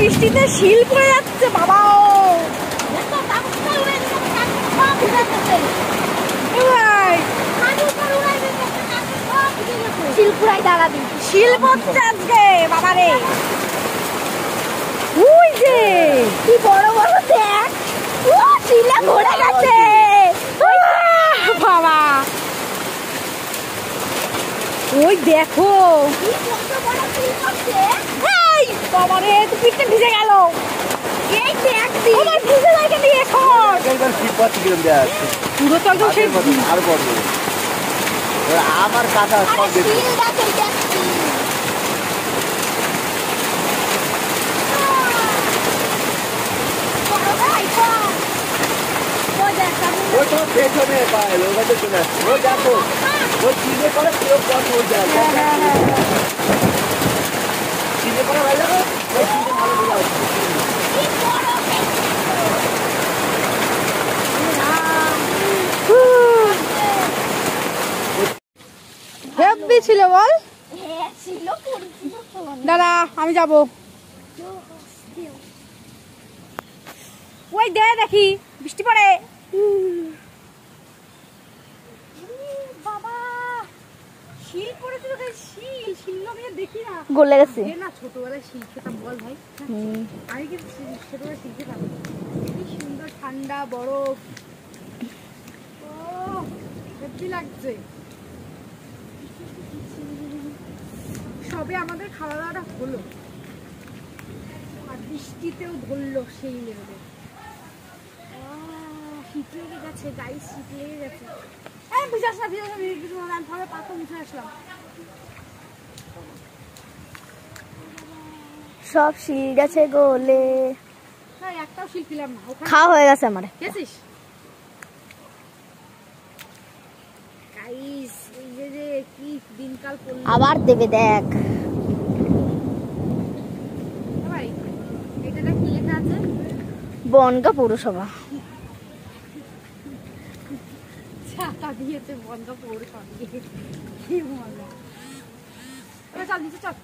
বৃষ্টিতে শিল পড়ে যাচ্ছে বাবা। শিলপুরাই দাঁড়াবি, শিল পড়ছে আজকে বাবারে। ওই যে কি বড় বড় দেখ, ও শিলে ভরে গেছে বাবা। ওই দেখো বাবারে, তো পিঠে ভিজে গেল। এই দেখ আমার ভিজে লাগে নি এখন। একবার শীত পড়ছে কিরম দেয়া আছে পুরো তো সে আর বড় আমার কাকা সব দেখি। ও তো পেছনে পায় ওখানে চলে আসছে। ও দেখো ও চিনে করে কেউ কত হয়ে যায়, চিনে করে ভাই দেখো ওই চিনে ভালো বোঝা হচ্ছে। হেভি ছিল বল। দাদা আমি যাবো। ওই দে দেখি বৃষ্টি পড়ে। বাবা শিল পড়েছে, শিল শিল আমি দেখি না, গলে গেছে না। ছোটবেলায় শিল খেতাম বল ভাই, আমি কিন্তু ছোটবেলায় শিল খেতাম। কি সুন্দর ঠান্ডা বরফ, ও হেভি লাগছে। সবে আমাদের খাওয়া দাওয়াটা হলো আর বৃষ্টিতেও ধরলো সেই লেভেলে। শীত লেগে গেছে গাইস, শীত লেগে গেছে। ভিজাস না ভিজাস না, আমি ভাবে পাথর মুছে আসলাম। সব শিল গেছে গলে, একটাও শিল পেলাম না। খাওয়া হয়ে গেছে আমার। গেছিস গাইস, এই যে কি দিনকাল পড়লো। আবার দেবে দেখ ভাই, এটা কি লেখা আছে? বনগাঁ পৌরসভা। ছাতা দিয়েছে বনগাঁ পৌরসভা, কি মজা। চল নিচে চল।